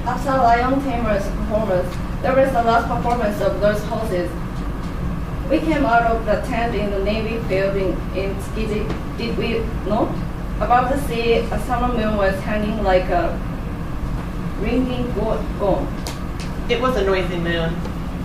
After Lion Tamer's performance, there was the last performance of those horses. We came out of the tent in the Navy field in Skiji. Did we not? Above the sea, a summer moon was hanging like a ringing gong. It was a noisy moon.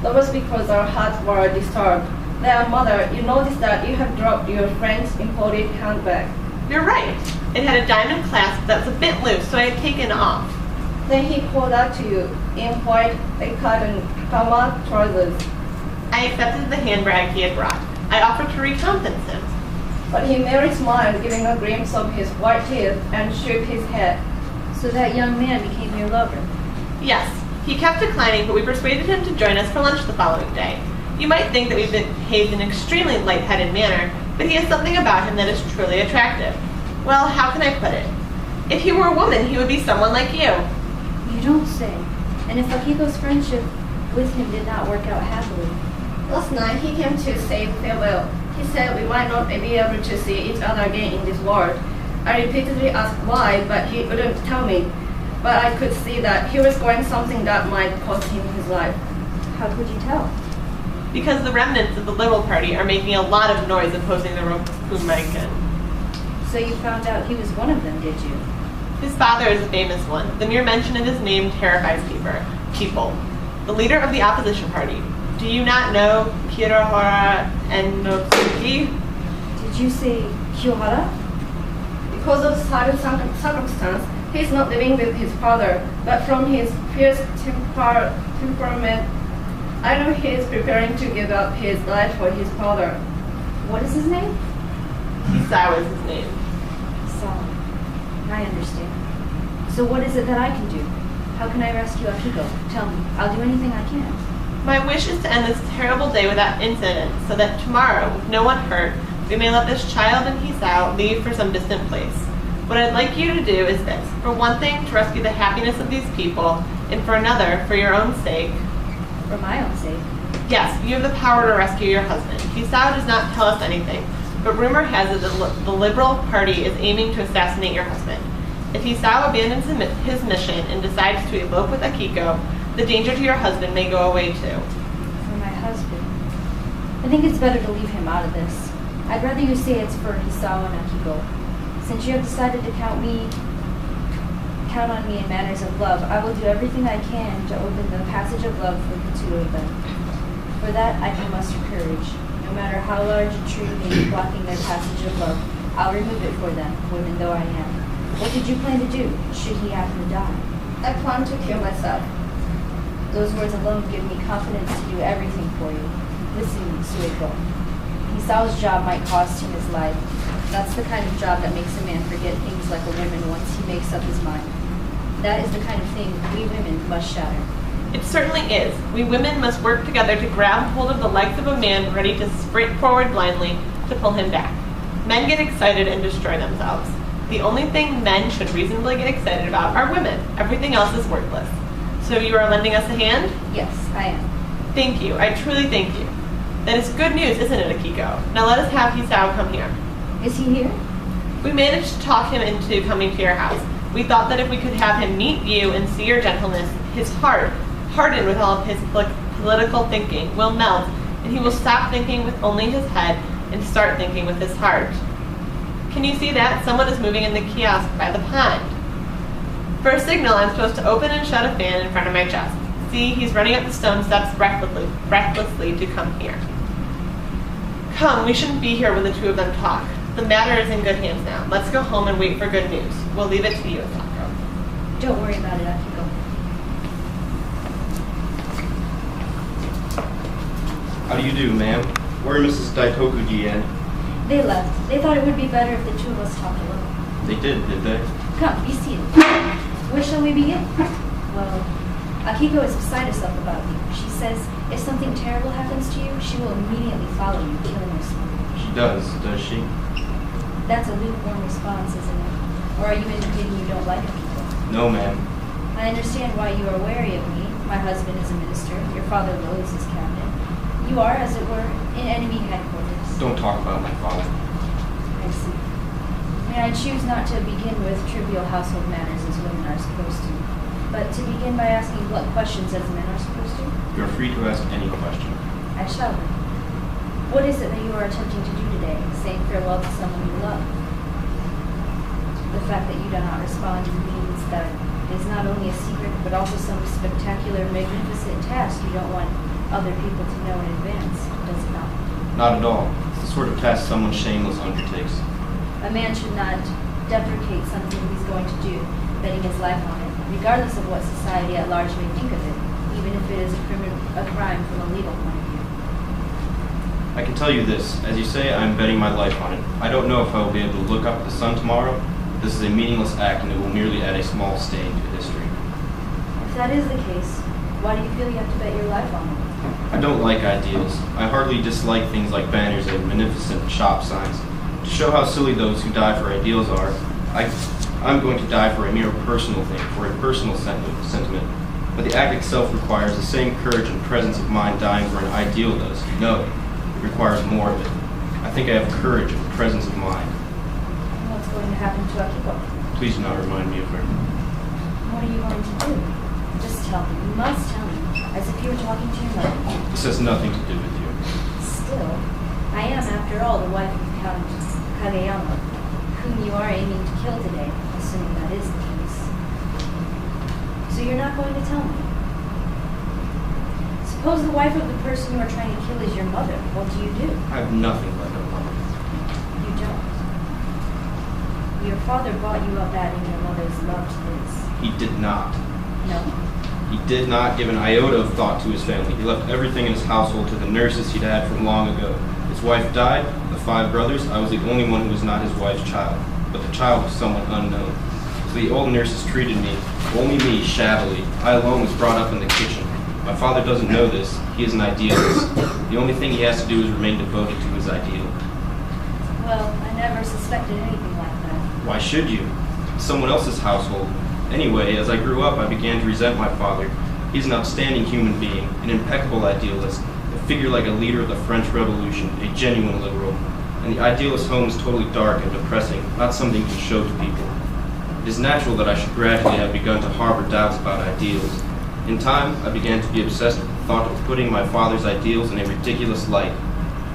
That was because our hearts were disturbed. There, Mother, you noticed that you have dropped your friend's imported handbag. You're right. It had a diamond clasp that was a bit loose, so I had taken off. Then he called out to you in white cotton Kama trousers. I accepted the handbag he had brought. I offered to recompensate him. But he merely smiled, giving a glimpse of his white teeth, and shook his head. So that young man became your lover? Yes. He kept declining, but we persuaded him to join us for lunch the following day. You might think that we've behaved in an extremely light-headed manner, but he has something about him that is truly attractive. Well, how can I put it? If he were a woman, he would be someone like you. You don't say. And if Akiko's friendship with him did not work out happily? Last night he came to say farewell. He said we might not be able to see each other again in this world. I repeatedly asked why, but he wouldn't tell me. But I could see that he was going something that might cost him his life. How could you tell? Because the remnants of the Liberal Party are making a lot of noise opposing the Rokumeikan. So you found out he was one of them, did you? His father is a famous one. The mere mention of his name terrifies people. The leader of the opposition party. Do you not know Kirohara Enosuke? Did you say Kiyohara? Because of certain circumstance, he is not living with his father, but from his fierce temperament, I know he is preparing to give up his life for his father. What is his name? Hisao is his name. Sawa. I understand. So what is it that I can do? How can I rescue Akiko? Tell me. I'll do anything I can. My wish is to end this terrible day without incident, so that tomorrow, with no one hurt, we may let this child and Hisao leave for some distant place. What I'd like you to do is this. For one thing, to rescue the happiness of these people, and for another, for your own sake. For my own sake? Yes, you have the power to rescue your husband. Hisao does not tell us anything, but rumor has it that the Liberal Party is aiming to assassinate your husband. If Hisao abandons his mission and decides to elope with Akiko, the danger to your husband may go away too. For my husband? I think it's better to leave him out of this. I'd rather you say it's for Hisao and Akiko. Since you have decided to count on me in matters of love, I will do everything I can to open the passage of love for the two of them. For that, I can muster courage. No matter how large a tree may be blocking their passage of love, I'll remove it for them, woman though I am. What did you plan to do, should he happen to die? I plan to kill myself. Those words alone give me confidence to do everything for you. Listen, Sueko. Hisao's job might cost him his life. That's the kind of job that makes a man forget things like a woman once he makes up his mind. That is the kind of thing we women must shatter. It certainly is. We women must work together to grab hold of the legs of a man ready to sprint forward blindly to pull him back. Men get excited and destroy themselves. The only thing men should reasonably get excited about are women. Everything else is worthless. So you are lending us a hand? Yes, I am. Thank you. I truly thank you. That is good news, isn't it, Akiko? Now let us have Hisao come here. Is he here? We managed to talk him into coming to your house. We thought that if we could have him meet you and see your gentleness, his heart, hardened with all of his political thinking, will melt, and he will stop thinking with only his head and start thinking with his heart. Can you see that? Someone is moving in the kiosk by the pond. For a signal, I'm supposed to open and shut a fan in front of my chest. See, he's running up the stone steps breathlessly to come here. Come, we shouldn't be here when the two of them talk. The matter is in good hands now. Let's go home and wait for good news. We'll leave it to you, Asako. Don't worry about it, Akiko. How do you do, ma'am? Where are Mrs. Daitokuji and? They left. They thought it would be better if the two of us talked a little. They did they? Come, be seated. Where shall we begin? Well, Akiko is beside herself about you. She says if something terrible happens to you, she will immediately follow you, killing herself. She does she? That's a lukewarm response, isn't it? Or are you indicating you don't like Akiko? No, ma'am. I understand why you are wary of me. My husband is a minister. Your father loathes his cabinet. You are, as it were, in enemy headquarters. Don't talk about my father. I see. May I choose not to begin with trivial household matters as women are supposed to. But to begin by asking what questions as men are supposed to? You are free to ask any question. I shall. What is it that you are attempting to do today, saying farewell to someone you love? The fact that you do not respond means that it is not only a secret, but also some spectacular, magnificent task you don't want other people to know in advance, does it not? Not at all. It's the sort of task someone shameless undertakes. A man should not deprecate something he's going to do, betting his life on it, regardless of what society at large may think of it, even if it is a crime from a legal point of view. I can tell you this. As you say, I am betting my life on it. I don't know if I will be able to look up at the sun tomorrow. This is a meaningless act, and it will merely add a small stain to history. If that is the case, why do you feel you have to bet your life on it? I don't like ideals. I hardly dislike things like banners and magnificent shop signs. To show how silly those who die for ideals are, I'm going to die for a mere personal thing, for a personal sentiment. But the act itself requires the same courage and presence of mind dying for an ideal does. No, it requires more of it. I think I have courage and presence of mind. What's going to happen to Akiko? Please do not remind me of her. What are you going to do? Just tell me. You must tell me. As if you were talking to your mother. This has nothing to do with you. Still, I am, after all, the wife of Count Kageyama, whom you are aiming to kill today, assuming that is the case. So you're not going to tell me? Suppose the wife of the person you are trying to kill is your mother. What do you do? I have nothing like a mother. You don't. Your father brought you up adding your mother's love to his. He did not. No? He did not give an iota of thought to his family. He left everything in his household to the nurses he'd had from long ago. His wife died, the 5 brothers. I was the only one who was not his wife's child. But the child was someone unknown. So the old nurses treated me, only me, shabbily. I alone was brought up in the kitchen. My father doesn't know this. He is an idealist. The only thing he has to do is remain devoted to his ideal. Well, I never suspected anything like that. Why should you? It's someone else's household. Anyway, as I grew up, I began to resent my father. He's an outstanding human being, an impeccable idealist, a figure like a leader of the French Revolution, a genuine liberal. And the idealist's home is totally dark and depressing, not something you can show to people. It is natural that I should gradually have begun to harbor doubts about ideals. In time, I began to be obsessed with the thought of putting my father's ideals in a ridiculous light.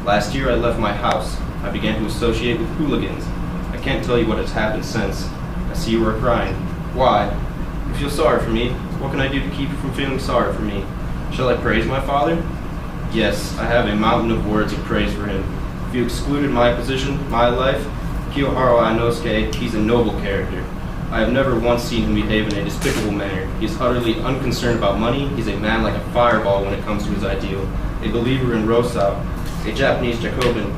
Last year, I left my house. I began to associate with hooligans. I can't tell you what has happened since. I see you are crying. Why? You feel sorry for me. What can I do to keep you from feeling sorry for me? Shall I praise my father? Yes, I have a mountain of words of praise for him. If you excluded my position, my life, Kiyohara Inosuke, he's a noble character. I have never once seen him behave in a despicable manner. He is utterly unconcerned about money. He's a man like a fireball when it comes to his ideal. A believer in Rosao, a Japanese Jacobin,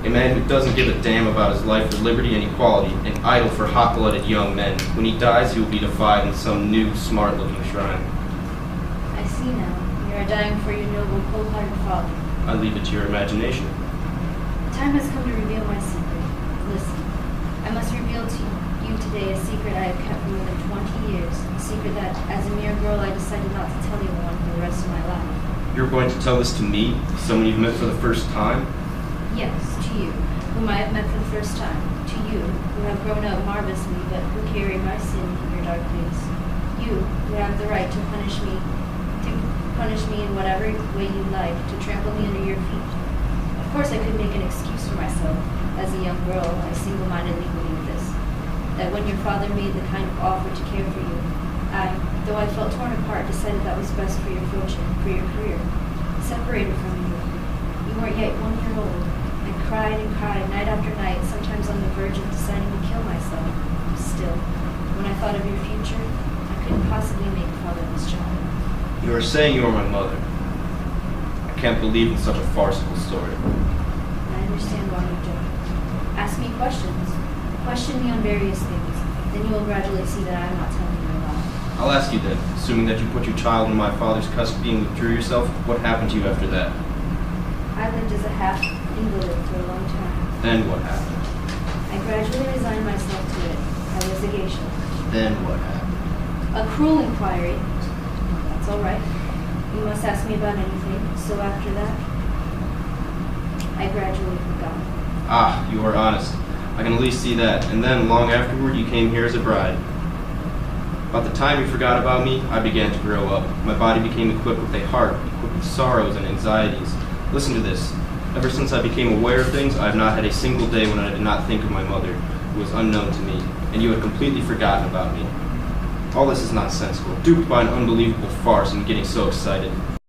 a man who doesn't give a damn about his life for liberty and equality, an idol for hot-blooded young men. When he dies, he will be defied in some new, smart-looking shrine. I see now. You are dying for your noble, cold-hearted father. I leave it to your imagination. The time has come to reveal my secret. Listen, I must reveal to you today a secret I have kept for more than 20 years. A secret that, as a mere girl, I decided not to tell anyone for the rest of my life. You're going to tell this to me, someone you've met for the first time? Yes, to you, whom I have met for the first time. To you, who have grown up marvelously, but who carry my sin in your dark days. You, who have the right to punish me in whatever way you like, to trample me under your feet. Of course, I could make an excuse for myself. As a young girl, I single-mindedly believed this, that when your father made the kind of offer to care for you, I, though I felt torn apart, decided that was best for your fortune, for your career. Separated from you, you weren't yet 1 year old. I cried and cried, night after night, sometimes on the verge of deciding to kill myself. Still, when I thought of your future, I couldn't possibly make a fatherless child. You are saying you are my mother. I can't believe in such a farcical story. I understand why you don't. Ask me questions. Question me on various things. Then you will gradually see that I am not telling you a lie. I'll ask you then, assuming that you put your child in my father's custody and withdrew yourself, what happened to you after that? I lived as a half-invalid for a long time. Then what happened? I gradually resigned myself to it. I was a geisha. Then what happened? A cruel inquiry. That's all right. You must ask me about anything. So after that, I gradually forgot. Ah, you are honest. I can at least see that. And then, long afterward, you came here as a bride. About the time you forgot about me, I began to grow up. My body became equipped with a heart, equipped with sorrows and anxieties. Listen to this. Ever since I became aware of things, I have not had a single day when I did not think of my mother, who was unknown to me, and you had completely forgotten about me. All this is nonsensical, duped by an unbelievable farce and getting so excited.